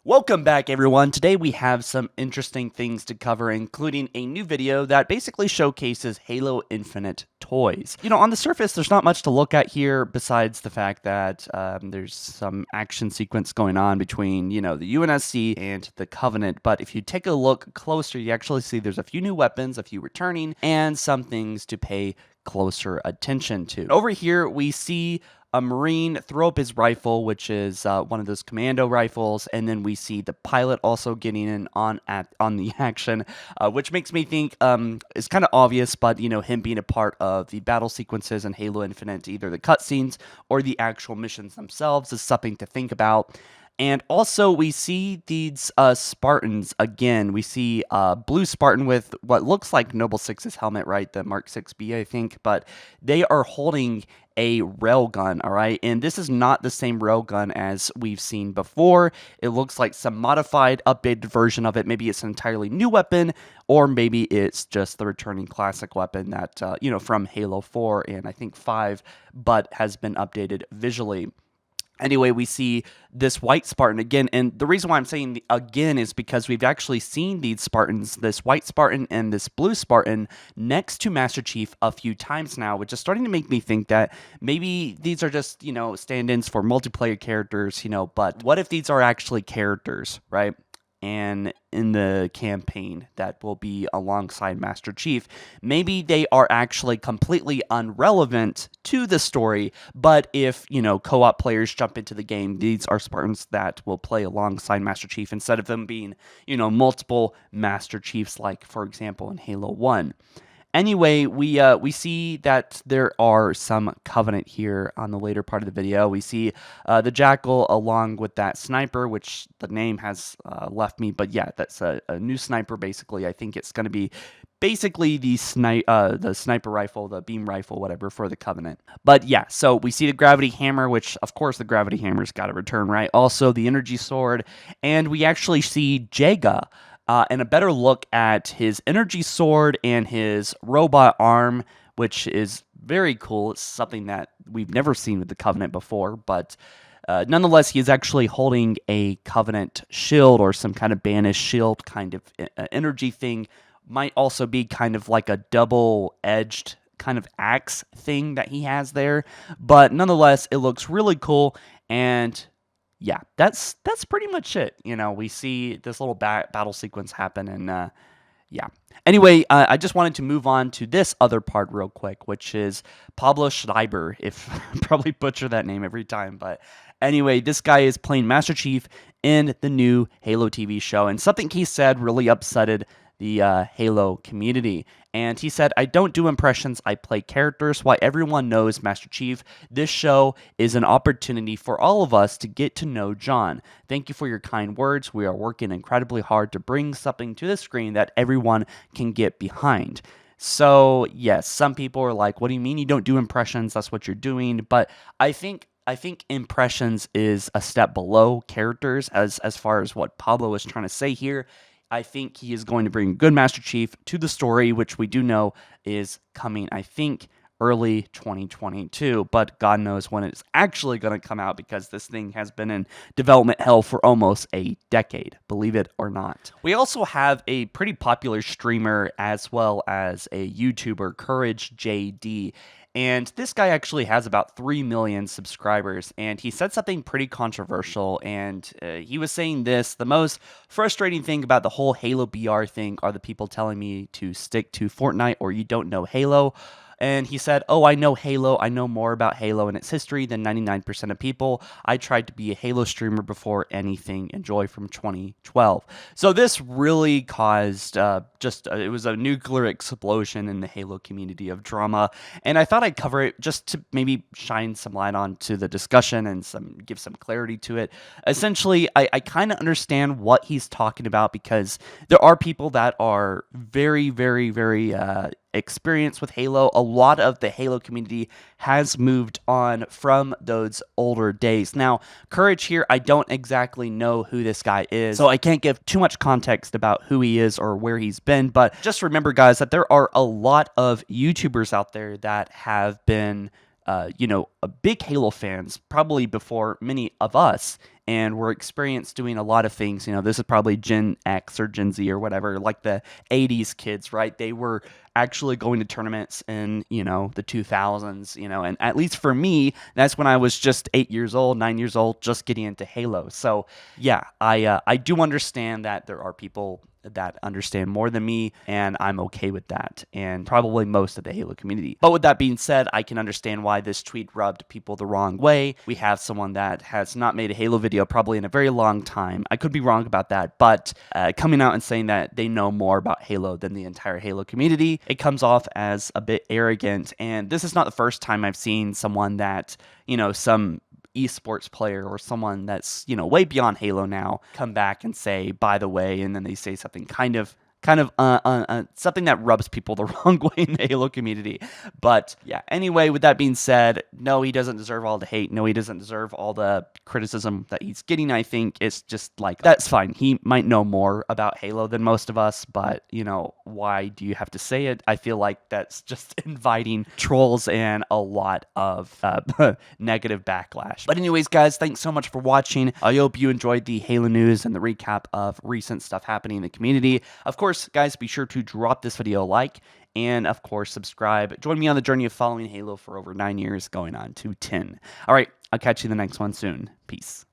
Welcome back, everyone. Today we have some interesting things to cover, including a new video that basically showcases Halo Infinite toys. On the surface, there's not much to look at here besides the fact that there's some action sequence going on between, the UNSC and the Covenant. But if you take a look closer, you actually see there's a few new weapons, a few returning, and some things to pay closer attention to. Over here, we see a Marine throw up his rifle, which is one of those commando rifles, and then we see the pilot also getting in on the action, which makes me think it's kind of obvious, but him being a part of the battle sequences in Halo Infinite, either the cutscenes or the actual missions themselves, is something to think about. And also, we see these Spartans again. We see Blue Spartan with what looks like Noble Six's helmet, right? The Mark 6B, I think. But they are holding a railgun, all right? And this is not the same railgun as we've seen before. It looks like some modified, updated version of it. Maybe it's an entirely new weapon, or maybe it's just the returning classic weapon that, from Halo 4 and I think 5, but has been updated visually. Anyway, we see this white Spartan again, and the reason why I'm saying again is because we've actually seen these Spartans, this white Spartan and this blue Spartan, next to Master Chief a few times now, which is starting to make me think that maybe these are just, stand-ins for multiplayer characters, but what if these are actually characters, right? And in the campaign that will be alongside Master Chief, maybe they are actually completely irrelevant to the story, but if, co-op players jump into the game, these are Spartans that will play alongside Master Chief instead of them being, multiple Master Chiefs, like, for example, in Halo 1. Anyway, we see that there are some Covenant here on the later part of the video. We see the Jackal along with that sniper, which the name has left me. But yeah, that's a new sniper, basically. I think it's going to be basically the sniper rifle, the beam rifle, whatever, for the Covenant. But yeah, so we see the gravity hammer, which, of course, the gravity hammer's got to return, right? Also, the energy sword. And we actually see Jaga. And a better look at his energy sword and his robot arm, which is very cool. It's something that we've never seen with the Covenant before, but nonetheless, he is actually holding a Covenant shield or some kind of banished shield kind of energy thing. Might also be kind of like a double-edged kind of axe thing that he has there, but nonetheless, it looks really cool. And yeah, that's pretty much it. We see this little battle sequence happen, and yeah. Anyway, I just wanted to move on to this other part real quick, which is Pablo Schreiber. If probably butcher that name every time, but anyway, this guy is playing Master Chief in the new Halo TV show, and something he said really upsetted the Halo community. And he said, "I don't do impressions, I play characters. Why everyone knows Master Chief. This show is an opportunity for all of us to get to know John. Thank you for your kind words. We are working incredibly hard to bring something to the screen that everyone can get behind." So, yes, some people are like, "What do you mean you don't do impressions? That's what you're doing." But I think impressions is a step below characters as far as what Pablo is trying to say here. I think he is going to bring good Master Chief to the story, which we do know is coming, I think, early 2022. But God knows when it's actually going to come out, because this thing has been in development hell for almost a decade, believe it or not. We also have a pretty popular streamer as well as a YouTuber, Courage JD. And this guy actually has about 3 million subscribers, and he said something pretty controversial, and he was saying this: the most frustrating thing about the whole Halo BR thing are the people telling me to stick to Fortnite or you don't know Halo. And he said, "Oh, I know Halo. I know more about Halo and its history than 99% of people. I tried to be a Halo streamer before anything. Enjoy from 2012. So this really caused it was a nuclear explosion in the Halo community of drama. And I thought I'd cover it just to maybe shine some light onto the discussion and give some clarity to it. Essentially, I kind of understand what he's talking about, because there are people that are very, very, very experience with Halo. A lot of the Halo community has moved on from those older days. Now, Courage here, I don't exactly know who this guy is, so I can't give too much context about who he is or where he's been, but just remember, guys, that there are a lot of YouTubers out there that have been big Halo fans, probably before many of us, and were experienced doing a lot of things. This is probably Gen X or Gen Z or whatever, like the 80s kids, right? They were actually going to tournaments in, the 2000s, and at least for me, that's when I was just 8 years old, 9 years old, just getting into Halo. So yeah, I do understand that there are people that understand more than me, and I'm okay with that, and probably most of the Halo community. But with that being said, I can understand why this tweet rubbed people the wrong way. We have someone that has not made a Halo video probably in a very long time. I could be wrong about that, but coming out and saying that they know more about Halo than the entire Halo community, it comes off as a bit arrogant. And this is not the first time I've seen someone that, some esports player or someone that's way beyond Halo now come back and say, by the way, and then they say something kind of something that rubs people the wrong way in the Halo community. But yeah, anyway, with that being said, no, he doesn't deserve all the hate. No, he doesn't deserve all the criticism that he's getting. I think it's just like, that's fine. He might know more about Halo than most of us, but why do you have to say it? I feel like that's just inviting trolls and a lot of negative backlash. But anyways, guys, thanks so much for watching. I hope you enjoyed the Halo news and the recap of recent stuff happening in the community. Of course, guys, be sure to drop this video a like, and of course, subscribe. Join me on the journey of following Halo for over 9 years, going on to 10. All right, I'll catch you in the next one soon. Peace.